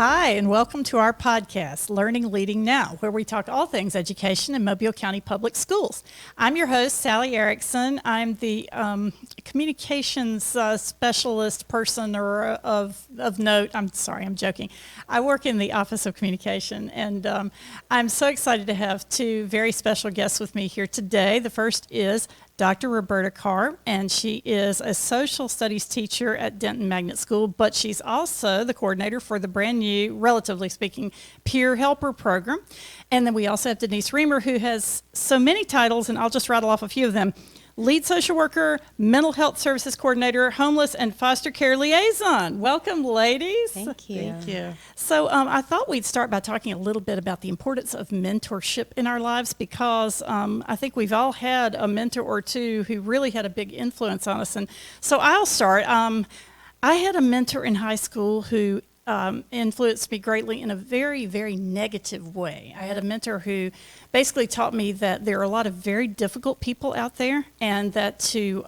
Hi, and welcome to our podcast, Learning Leading Now, where we talk all things education in Mobile County Public Schools. I'm your host, Sally Erickson. I'm the communications specialist person of note. I'm sorry, I'm joking. I work in the Office of Communication, and I'm so excited to have two very special guests with me here today. The first is Dr. Roberta Kerr, and she is a social studies teacher at Denton Magnet School, but she's also the coordinator for the brand new, relatively speaking, Peer Helper program. And then we also have Denise Riemer, who has so many titles, and I'll just rattle off a few of them. Lead social worker, mental health services coordinator, homeless and foster care liaison. Welcome, ladies. Thank you. Thank you. So I thought we'd start by talking a little bit about the importance of mentorship in our lives, because I think we've all had a mentor or two who really had a big influence on us. And so I'll start. I had a mentor in high school who influenced me greatly in a very, very negative way. I had a mentor who basically taught me that there are a lot of very difficult people out there, and that to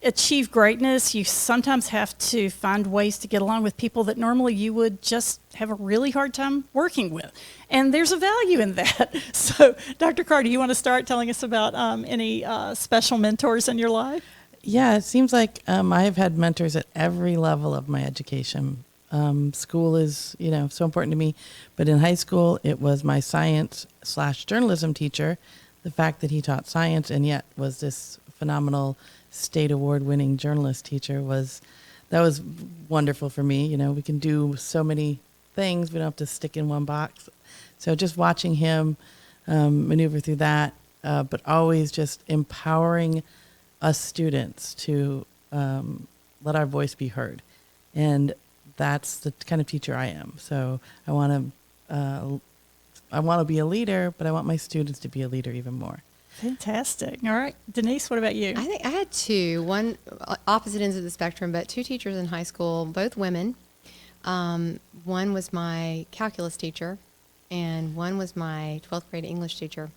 achieve greatness, you sometimes have to find ways to get along with people that normally you would just have a really hard time working with. And there's a value in that. So, Dr. Kerr, do you want to start telling us about any special mentors in your life? Yeah, it seems like I've had mentors at every level of my education. School is, so important to me. But in high school, it was my science/journalism teacher. The fact that he taught science and yet was this phenomenal state award-winning journalist teacher was wonderful for me. We can do so many things. We don't have to stick in one box. So just watching him maneuver through that, but always just empowering us students to let our voice be heard. And that's the kind of teacher I am. So I want to be a leader, but I want my students to be a leader even more. Fantastic. All right. Denise, what about you? I think I had two, one opposite ends of the spectrum, but two teachers in high school, both women. One was my calculus teacher, and one was my 12th grade English teacher.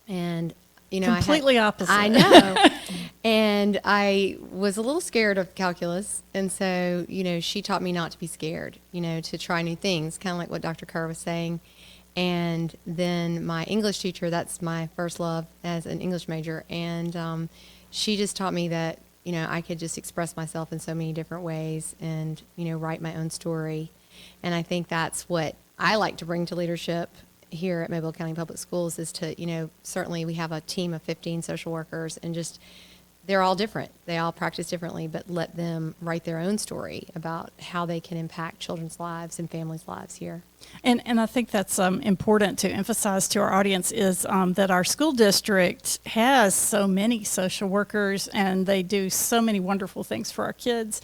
And completely opposite. I know. And I was a little scared of calculus. And so, she taught me not to be scared, to try new things, kind of like what Dr. Kerr was saying. And then my English teacher, that's my first love as an English major. And she just taught me that, I could just express myself in so many different ways and, write my own story. And I think that's what I like to bring to leadership here at Mobile County Public Schools is to, certainly we have a team of 15 social workers, and just they're all different. They all practice differently, but let them write their own story about how they can impact children's lives and families' lives here. And I think that's important to emphasize to our audience is that our school district has so many social workers, and they do so many wonderful things for our kids.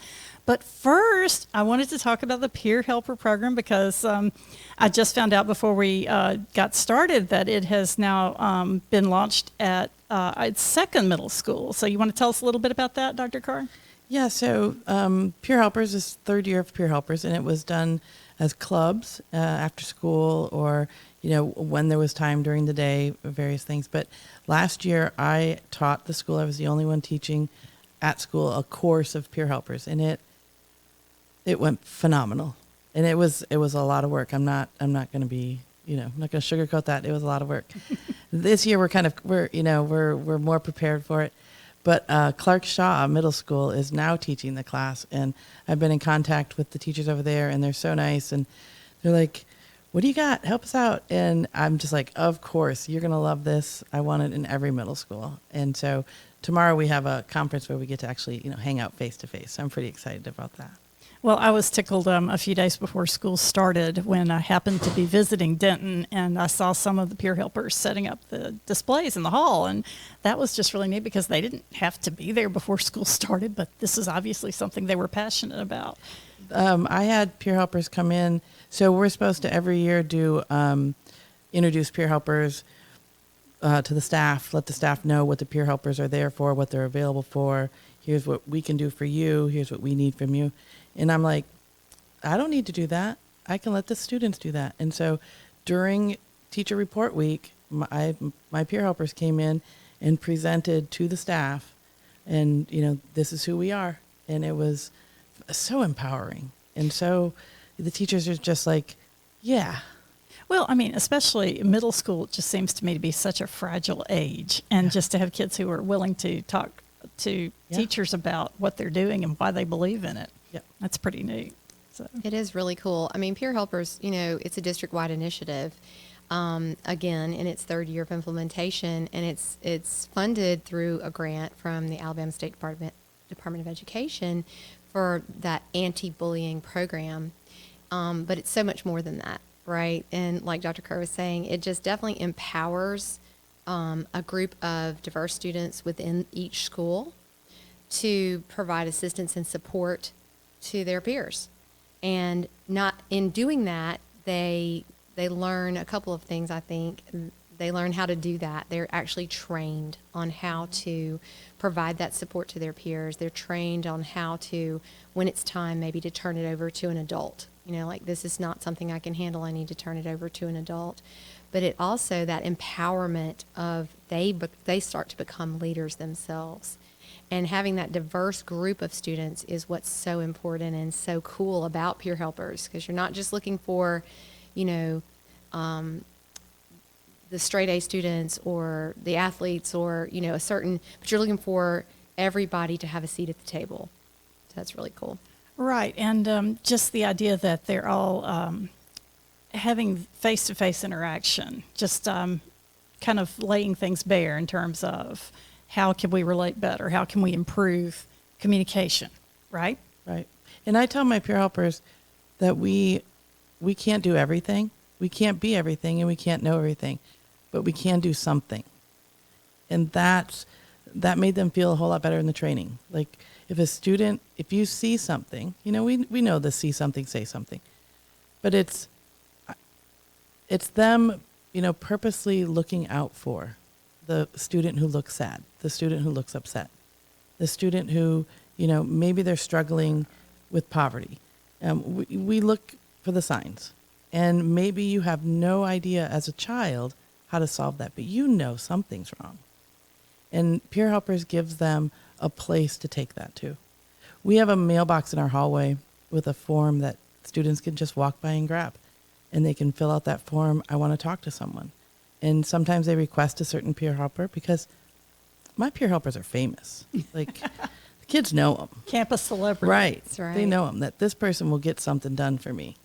But first, I wanted to talk about the Peer Helper program, because I just found out before we got started that it has now been launched at its second middle school. So you want to tell us a little bit about that, Dr. Kerr? Yeah, so Peer Helpers is third year of Peer Helpers, and it was done as clubs after school, or when there was time during the day, various things. But last year I taught the school. I was the only one teaching at school a course of Peer Helpers, and it went phenomenal. And it was a lot of work. I'm not going to be, I'm not going to sugarcoat that. It was a lot of work. This year we're more prepared for it. But Clark Shaw Middle School is now teaching the class, and I've been in contact with the teachers over there, and they're so nice, and they're like, "What do you got? Help us out." And I'm just like, "Of course, you're going to love this. I want it in every middle school." And so tomorrow we have a conference where we get to actually, hang out face to face. So I'm pretty excited about that. Well, I was tickled a few days before school started when I happened to be visiting Denton, and I saw some of the peer helpers setting up the displays in the hall, and that was just really neat because they didn't have to be there before school started, but this is obviously something they were passionate about. I had peer helpers come in, so we're supposed to every year do introduce peer helpers to the staff, let the staff know what the peer helpers are there for, what they're available for. Here's what we can do for you. Here's what we need from you. And I'm like, I don't need to do that. I can let the students do that. And so during teacher report week, my peer helpers came in and presented to the staff, and this is who we are. And it was so empowering and so the teachers are just like, yeah, Well, I mean, especially middle school, it just seems to me to be such a fragile age. And just to have kids who are willing to talk to Yeah. teachers about what they're doing and why they believe in it. Yeah. That's pretty neat. So, It is really cool. I mean, Peer Helpers, it's a district-wide initiative, again, in its third year of implementation, and it's funded through a grant from the Alabama State Department of Education for that anti-bullying program. But it's so much more than that, right? And like Dr. Kerr was saying, it just definitely empowers a group of diverse students within each school to provide assistance and support to their peers. And not in doing that, they learn a couple of things, I think. They learn how to do that. They're actually trained on how to provide that support to their peers. They're trained on how to, when it's time maybe to turn it over to an adult. Like, this is not something I can handle. I need to turn it over to an adult. But it also, that empowerment of they start to become leaders themselves. And having that diverse group of students is what's so important and so cool about peer helpers, because you're not just looking for, the straight A students or the athletes or, but you're looking for everybody to have a seat at the table. So that's really cool. right. And just the idea that they're all having face-to-face interaction, just kind of laying things bare in terms of how can we relate better? How can we improve communication, right? right. And I tell my peer helpers that we can't do everything. We can't be everything and we can't know everything, but we can do something. And that made them feel a whole lot better in the training. Like, if you see something, we know the see something, say something, but it's them, purposely looking out for the student who looks sad, the student who looks upset, the student who, maybe they're struggling with poverty. We look for the signs. And maybe you have no idea as a child how to solve that, but something's wrong. And Peer Helpers gives them a place to take that to. We have a mailbox in our hallway with a form that students can just walk by and grab. And they can fill out that form, I want to talk to someone. And sometimes they request a certain peer helper because my peer helpers are famous. Like, the kids know them. Campus celebrity. Right. That's right. They know them, that this person will get something done for me.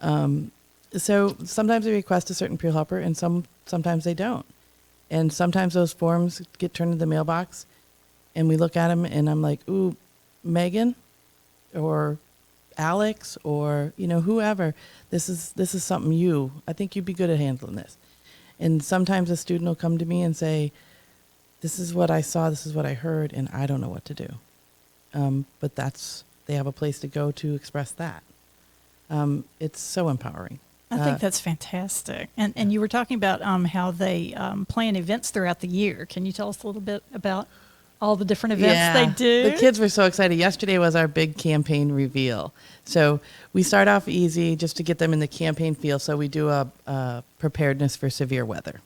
So sometimes they request a certain peer helper and sometimes they don't. And sometimes those forms get turned into the mailbox and we look at them and I'm like, ooh, Megan or Alex or, whoever, this is something I think you'd be good at handling this. And sometimes a student will come to me and say, this is what I saw, this is what I heard, and I don't know what to do. But they have a place to go to express that. It's so empowering. I think that's fantastic. And you were talking about how they plan events throughout the year. Can you tell us a little bit about all the different events they do? The kids were so excited. Yesterday was our big campaign reveal. So we start off easy just to get them in the campaign feel. So we do a preparedness for severe weather.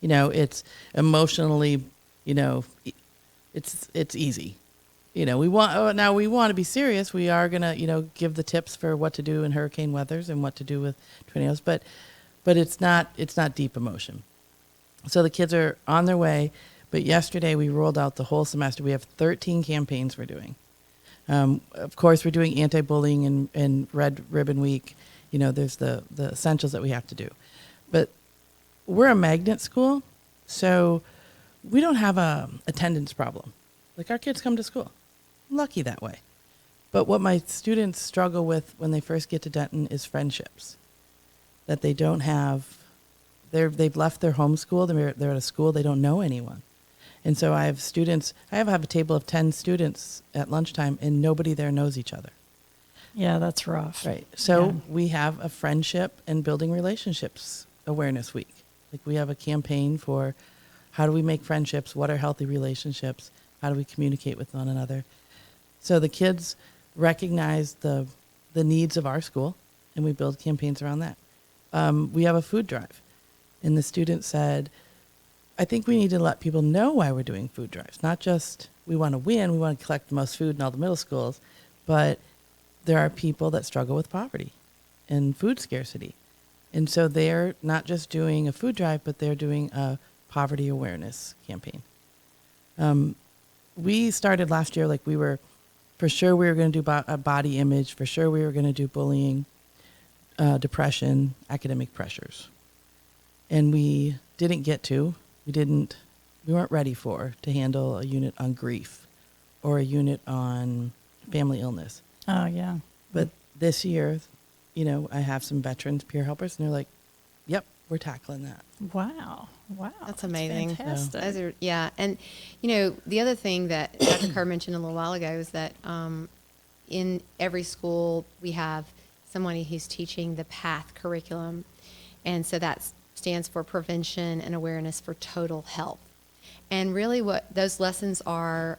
It's emotionally, it's easy. We want to be serious. We are going to, give the tips for what to do in hurricane weathers and what to do with tornadoes, but it's not deep emotion. So the kids are on their way. But yesterday we rolled out the whole semester. We have 13 campaigns we're doing. Of course, we're doing anti-bullying and Red Ribbon Week. There's the essentials that we have to do. But we're a magnet school, so we don't have a attendance problem. Like, our kids come to school. I'm lucky that way. But what my students struggle with when they first get to Denton is friendships. That they don't have, they've left their home school, they're at a school, they don't know anyone. And so I have a table of 10 students at lunchtime and nobody there knows each other. Yeah, that's rough. Right. So Yeah. we have a friendship and building relationships awareness week. Like, we have a campaign for how do we make friendships? What are healthy relationships? How do we communicate with one another? So the kids recognize the needs of our school and we build campaigns around that. We have a food drive and the student said, I think we need to let people know why we're doing food drives. Not just we want to win, we want to collect the most food in all the middle schools, but there are people that struggle with poverty. and food scarcity. And so they're not just doing a food drive, but they're doing a poverty awareness campaign. We started last year, like we were going to do a body image, for sure we were going to do bullying, depression, academic pressures. And we didn't get to, we weren't ready to handle a unit on grief or a unit on family illness. Oh, yeah. But this year, I have some veterans peer helpers, and they're like, yep, we're tackling that. Wow. That's amazing. Fantastic. And the other thing that Dr. Kerr mentioned a little while ago is that in every school we have somebody who's teaching the PATH curriculum, and so that stands for Prevention and Awareness for Total Health. And really, what those lessons are,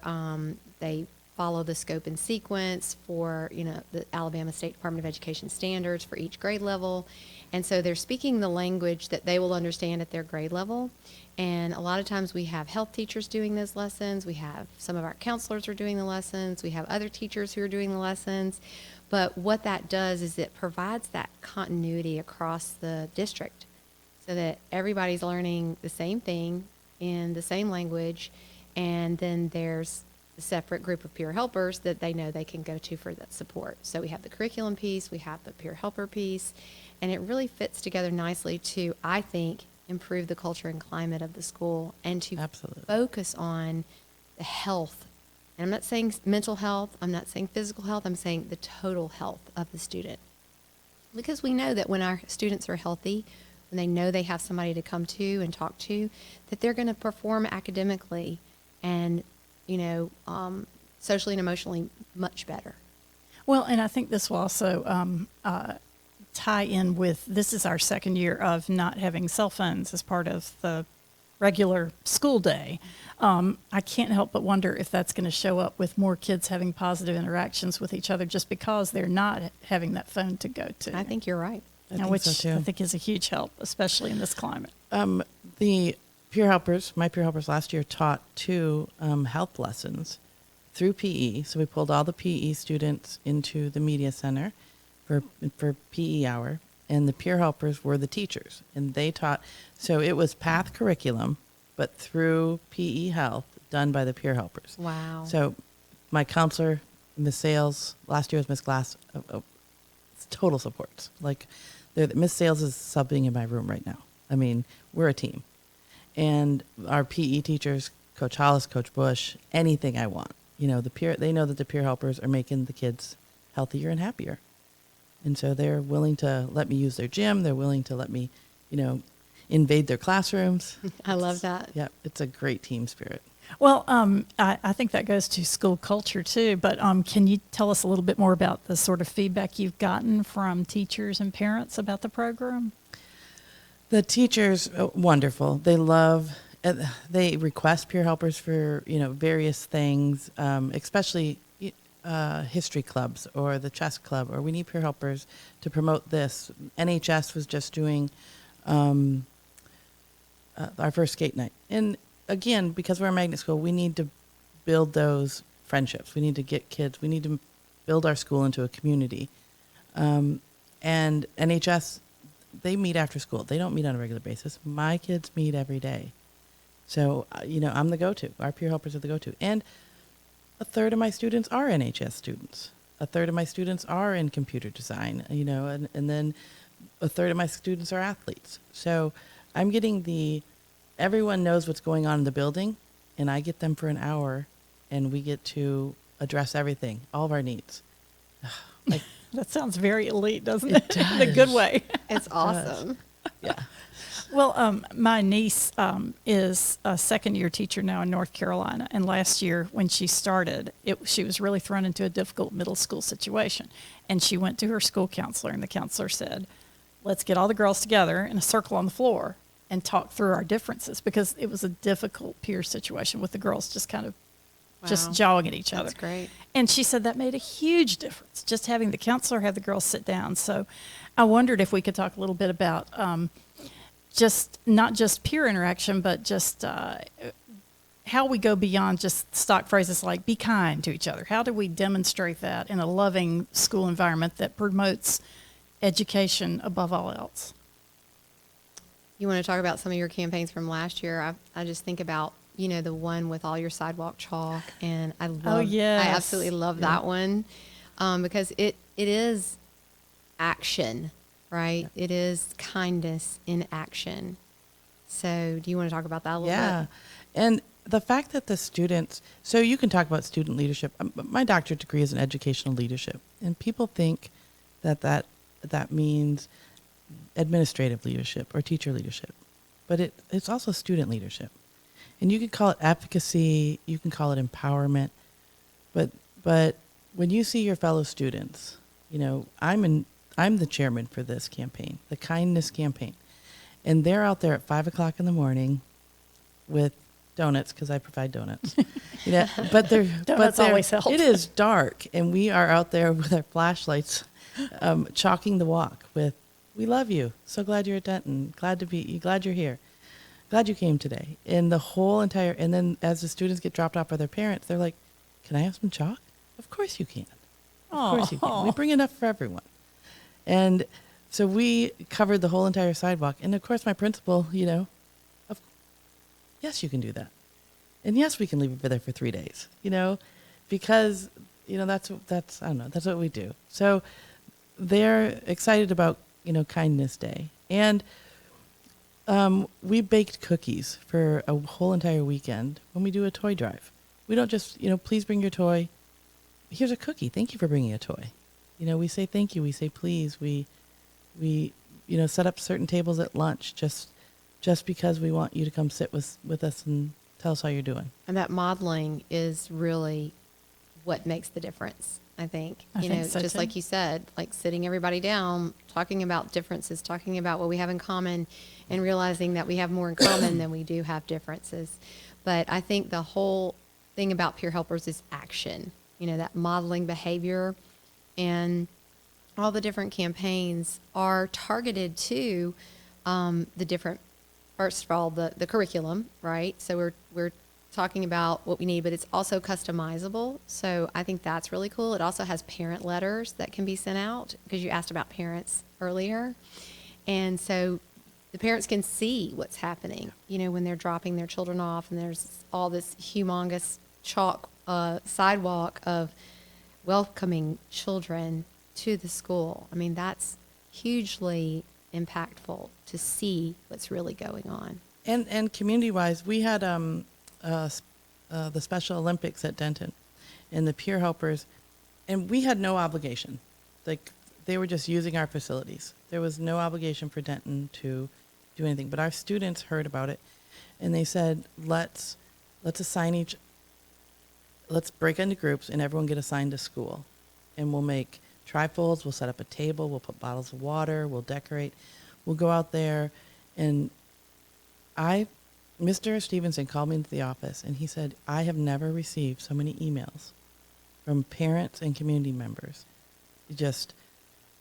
they follow the scope and sequence for the Alabama State Department of Education standards for each grade level. And so they're speaking the language that they will understand at their grade level. And a lot of times we have health teachers doing those lessons. We have some of our counselors are doing the lessons. We have other teachers who are doing the lessons. But what that does is it provides that continuity across the district so that everybody's learning the same thing in the same language. And then there's a separate group of peer helpers that they know they can go to for that support. So we have the curriculum piece, we have the peer helper piece, and it really fits together nicely to, I think, improve the culture and climate of the school and to Absolutely. focus on the health. And I'm not saying mental health, I'm not saying physical health, I'm saying the total health of the student. Because we know that when our students are healthy, when they know they have somebody to come to and talk to, that they're going to perform academically and socially and emotionally much better. Well, and I think this will also tie in with, this is our second year of not having cell phones as part of the regular school day. I can't help but wonder if that's going to show up with more kids having positive interactions with each other just because they're not having that phone to go to. I think you're right. I think which so too. I think is a huge help, especially in this climate. The peer helpers, my peer helpers last year taught 2 health lessons through PE. So we pulled all the PE students into the media center for PE hour, and the peer helpers were the teachers, and they taught. So it was PATH curriculum, but through PE health done by the peer helpers. Wow. So my counselor, Miss Sales, last year was Miss Glass, total supports. Like Miss Sales is subbing in my room right now. I mean, we're a team. And our PE teachers, Coach Hollis, Coach Bush, anything I want. They know that the peer helpers are making the kids healthier and happier. And so they're willing to let me use their gym. They're willing to let me, invade their classrooms. I love that. Yeah, it's a great team spirit. Well, I think that goes to school culture too, but can you tell us a little bit more about the sort of feedback you've gotten from teachers and parents about the program? The teachers, wonderful. They love, they request peer helpers for, various things, especially history clubs or the chess club, or we need peer helpers to promote this. NHS was just doing our first skate night. And again, because we're a magnet school, we need to build those friendships. We need to get kids. We need to build our school into a community. And NHS, they meet after school. They don't meet on a regular basis. My kids meet every day. So, I'm the go-to. Our peer helpers are the go-to. And a third of my students are NHS students. A third of my students are in computer design, and then a third of my students are athletes. So I'm getting everyone knows what's going on in the building, and I get them for an hour, and we get to address everything, all of our needs. That sounds very elite, doesn't It it? In a good way. It's awesome. Yeah. Well, my niece is a second-year teacher now in North Carolina, and last year when she started, she was really thrown into a difficult middle school situation, and she went to her school counselor, and the counselor said, let's get all the girls together in a circle on the floor and talk through our differences, because it was a difficult peer situation with the girls just kind of just Wow. jawing at each other. That's great. And she said that made a huge difference, just having the counselor have the girls sit down. So I wondered if we could talk a little bit about just not just peer interaction, but just how we go beyond just stock phrases like be kind to each other. How do we demonstrate that in a loving school environment that promotes education above all else. You want to talk about some of your campaigns from last year? I just think about, the one with all your sidewalk chalk, and yes. I absolutely love that one, because it is action, right? It is kindness in action. So do you want to talk about that a little bit? Yeah. And the fact that the students, so you can talk about student leadership. My doctorate degree is in educational leadership, and people think that means administrative leadership or teacher leadership, but it's also student leadership. And you can call it advocacy, you can call it empowerment, but when you see your fellow students, I'm the chairman for this campaign, the kindness campaign, and they're out there at 5:00 in the morning with donuts, because I provide donuts. But Donuts always help. It is dark, and we are out there with our flashlights, chalking the walk with, "We love you. So glad you're at Denton. Glad you're here. Glad you came today." And and then as the students get dropped off by their parents, they're like, "Can I have some chalk?" Of course you can. Of course you can. We bring enough for everyone. And so we covered the whole entire sidewalk. And of course, my principal, yes, you can do that. And yes, we can leave it there for 3 days, because, that's I don't know, that's what we do. So they're excited about, Kindness Day. And we baked cookies for a whole entire weekend when we do a toy drive. We don't just, please bring your toy. Here's a cookie. Thank you for bringing a toy. We say thank you. We say please. We set up certain tables at lunch just because we want you to come sit with us and tell us how you're doing. And that modeling is really what makes the difference, I think. I think so just too. like you said, like sitting everybody down, talking about differences, talking about what we have in common, and realizing that we have more in common than we do have differences. But I think the whole thing about peer helpers is action, that modeling behavior, and all the different campaigns are targeted to the different, first of all, the curriculum, right? So we're talking about what we need, but it's also customizable. So I think that's really cool. It also has parent letters that can be sent out, because you asked about parents earlier. And so the parents can see what's happening, when they're dropping their children off, and there's all this humongous chalk sidewalk of welcoming children to the school. I mean, that's hugely impactful to see what's really going on. And community-wise, we had the Special Olympics at Denton, and the peer helpers, and we had no obligation. Like, they were just using our facilities. There was no obligation for Denton to do anything. But our students heard about it, and they said, let's break into groups, and everyone get assigned to school. And we'll make trifolds, we'll set up a table, we'll put bottles of water, we'll decorate. We'll go out there, and Mr. Stevenson called me into the office, and he said, "I have never received so many emails from parents and community members just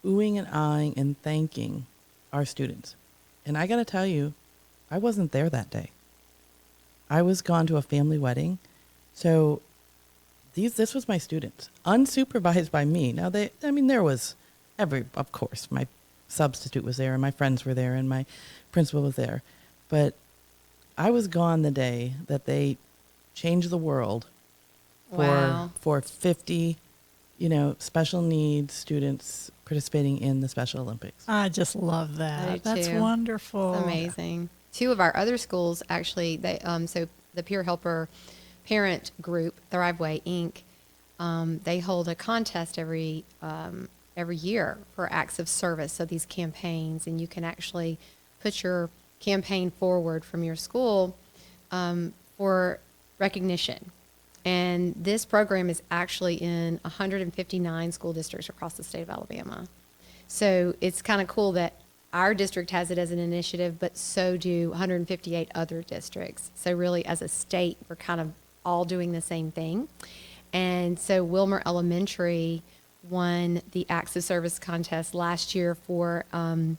oohing and ahhing and thanking our students." And I got to tell you, I wasn't there that day. I was gone to a family wedding. So this was my students, unsupervised by me. Now, there was of course, my substitute was there, and my friends were there, and my principal was there. But I was gone the day that they changed the world for 50, special needs students participating in the Special Olympics. I just love I that. do That's too. wonderful. It's amazing. Two of our other schools, actually, so the peer helper parent group, Thriveway Inc., they hold a contest every year for acts of service. So these campaigns, and you can actually put your campaign forward from your school for recognition. And this program is actually in 159 school districts across the state of Alabama. So it's kind of cool that our district has it as an initiative, but so do 158 other districts. So really, as a state, we're kind of all doing the same thing. And so Wilmer Elementary won the Acts of Service contest last year for, and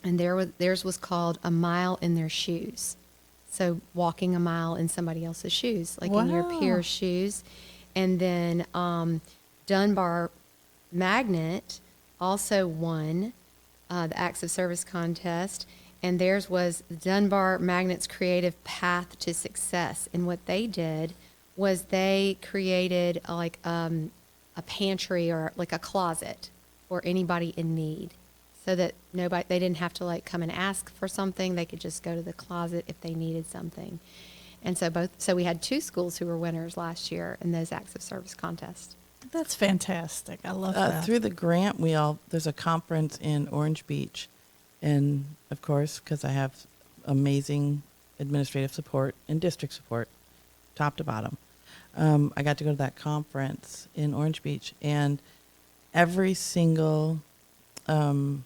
theirs was called A Mile in Their Shoes. So walking a mile in somebody else's shoes, like in your Wow. peer's shoes. And then Dunbar Magnet also won the Acts of Service contest, and theirs was the Dunbar Magnets Creative Path to Success. And what they did was they created a pantry or like a closet for anybody in need, so that they didn't have to like come and ask for something. They could just go to the closet if they needed something. And so we had 2 schools who were winners last year in those Acts of Service contests. That's fantastic. I love that. Through the grant, there's a conference in Orange Beach, and of course, because I have amazing administrative support and district support, top to bottom, I got to go to that conference in Orange Beach, and every single conference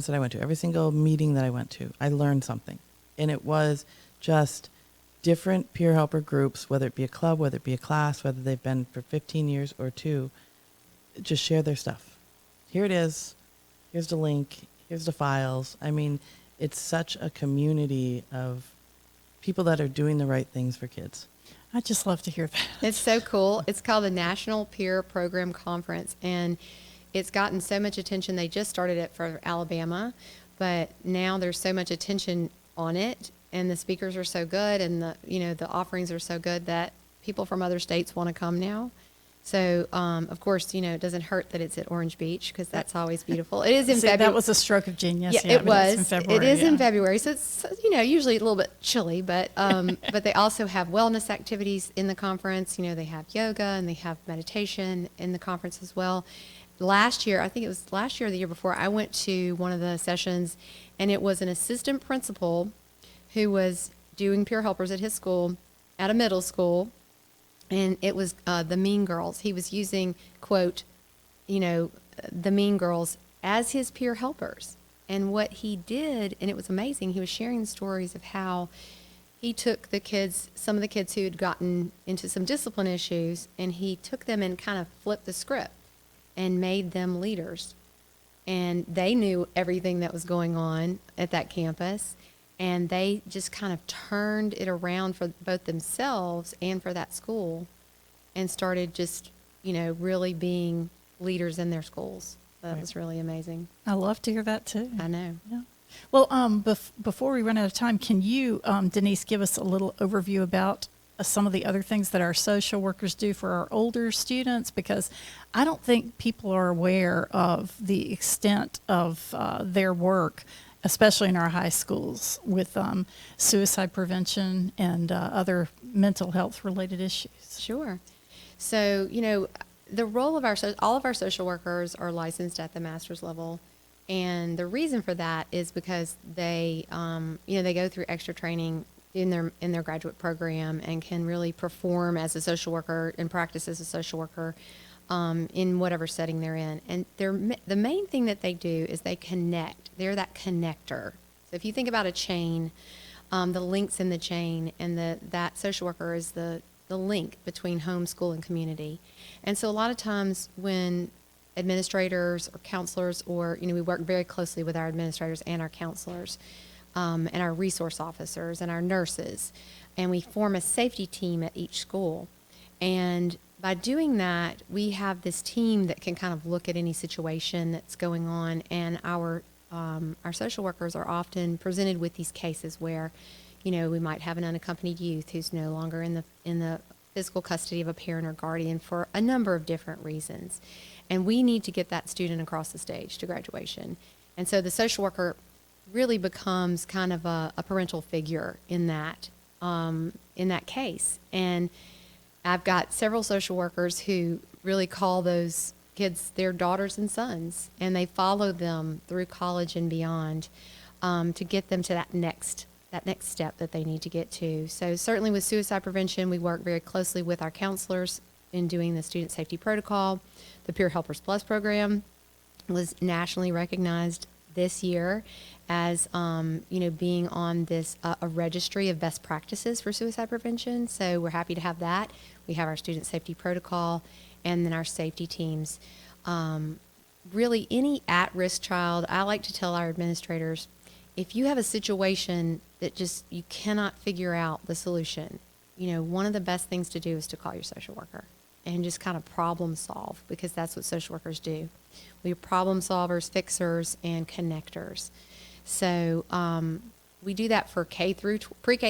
that I went to, every single meeting that I went to, I learned something, and it was just different peer helper groups, whether it be a club, whether it be a class, whether they've been for 15 years or 2, just share their stuff. Here it is. Here's the link. Here's the files. I mean, it's such a community of people that are doing the right things for kids. I just love to hear that. It's so cool. It's called the National Peer Program Conference, and it's gotten so much attention. They just started it for Alabama, but now there's so much attention on it, and the speakers are so good, and the offerings are so good that people from other states want to come now. So, of course, it doesn't hurt that it's at Orange Beach, because that's always beautiful. It is in February. That was a stroke of genius. Yeah, it was. In February, it is in February, so it's usually a little bit chilly, but but they also have wellness activities in the conference. They have yoga and they have meditation in the conference as well. Last year, I think it was last year or the year before, I went to one of the sessions, and it was an assistant principal who was doing peer helpers at his school, at a middle school. And it was the Mean Girls. He was using, quote, the Mean Girls as his peer helpers. And what he did, and it was amazing, he was sharing stories of how he took some of the kids who had gotten into some discipline issues, and he took them and kind of flipped the script and made them leaders. And they knew everything that was going on at that campus. And they just kind of turned it around for both themselves and for that school, and started just, really being leaders in their schools. That was really amazing. I love to hear that too. I know. Yeah. Well, before we run out of time, can you, Denise, give us a little overview about some of the other things that our social workers do for our older students? Because I don't think people are aware of the extent of their work, especially in our high schools, with suicide prevention and other mental health related issues. Sure. So, the role of all of our social workers are licensed at the master's level. And the reason for that is because they, they go through extra training in their graduate program and can really perform as a social worker and practice as a social worker in whatever setting they're in. And the main thing that they do is they connect. They're that connector. So if you think about a chain, the links in the chain, and that social worker is the link between home, school, and community. And so a lot of times when administrators or counselors, or, we work very closely with our administrators and our counselors, and our resource officers and our nurses, and we form a safety team at each school. And by doing that, we have this team that can kind of look at any situation that's going on, and our social workers are often presented with these cases where, we might have an unaccompanied youth who's no longer in the physical custody of a parent or guardian for a number of different reasons. And we need to get that student across the stage to graduation. And so the social worker really becomes kind of a parental figure in that case. And I've got several social workers who really call those kids their daughters and sons, and they follow them through college and beyond to get them to that next step that they need to get to. So certainly with suicide prevention, we work very closely with our counselors in doing the student safety protocol. The Peer Helpers Plus program was nationally recognized this year as being on this a registry of best practices for suicide prevention. So we're happy to have that. We have our student safety protocol, and then our safety teams. Really, any at-risk child, I like to tell our administrators, if you have a situation that just you cannot figure out the solution, one of the best things to do is to call your social worker. and just kind of problem solve, because that's what social workers do. We're problem solvers, fixers, and connectors. So we do that for pre-K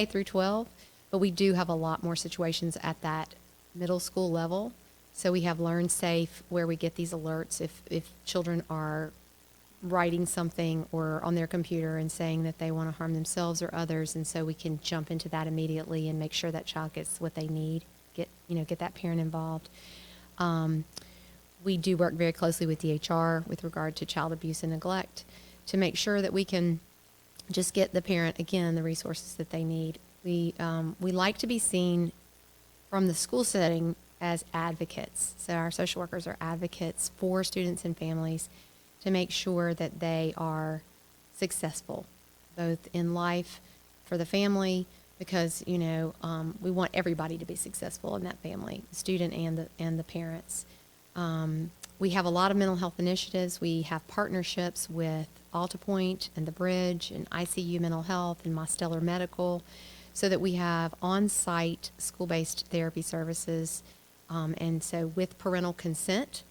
through 12, but we do have a lot more situations at that middle school level. So we have Learn Safe, where we get these alerts if children are writing something or on their computer and saying that they want to harm themselves or others, and so we can jump into that immediately and make sure that child gets what they need, get that parent involved. We do work very closely with DHR with regard to child abuse and neglect to make sure that we can just get the parent, again, the resources that they need. We like to be seen from the school setting as advocates. So our social workers are advocates for students and families to make sure that they are successful, both in life, for the family, because we want everybody to be successful in that family, the student and the parents. We have a lot of mental health initiatives. We have partnerships with AltaPoint and The Bridge and ICU Mental Health and My Stellar Medical, so that we have on-site school-based therapy services. And so with parental consent,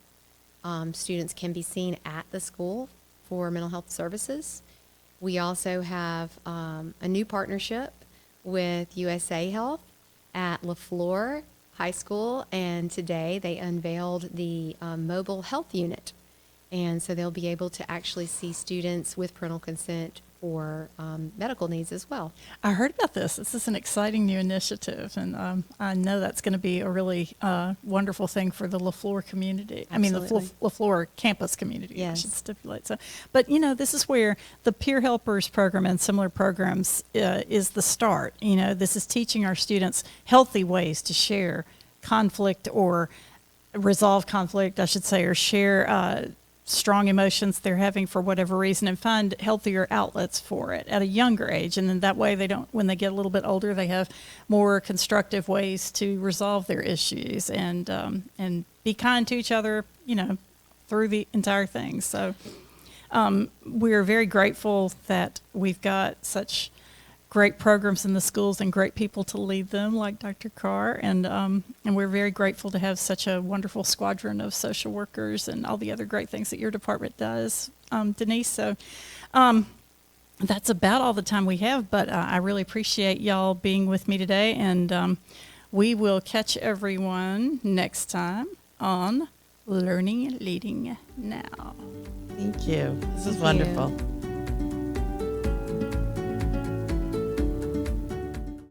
students can be seen at the school for mental health services. We also have a new partnership with USA Health at LaFleur High School, and today they unveiled the mobile health unit. And so they'll be able to actually see students with parental consent for medical needs as well. I heard about this. This is an exciting new initiative, and I know that's going to be a really wonderful thing for the LaFleur community. Absolutely. I mean, the LaFleur campus community, I Yes. should stipulate. So, but, this is where the Peer Helpers program and similar programs is the start. This is teaching our students healthy ways to share conflict or resolve conflict, I should say, or share strong emotions they're having for whatever reason, and find healthier outlets for it at a younger age. And then that way when they get a little bit older, they have more constructive ways to resolve their issues and be kind to each other, through the entire thing. So we're very grateful that we've got such great programs in the schools and great people to lead them, like Dr. Kerr, and we're very grateful to have such a wonderful squadron of social workers and all the other great things that your department does, Denise. So that's about all the time we have, but I really appreciate y'all being with me today, and we will catch everyone next time on Learning and Leading Now. Thank you. This is Thank you. wonderful.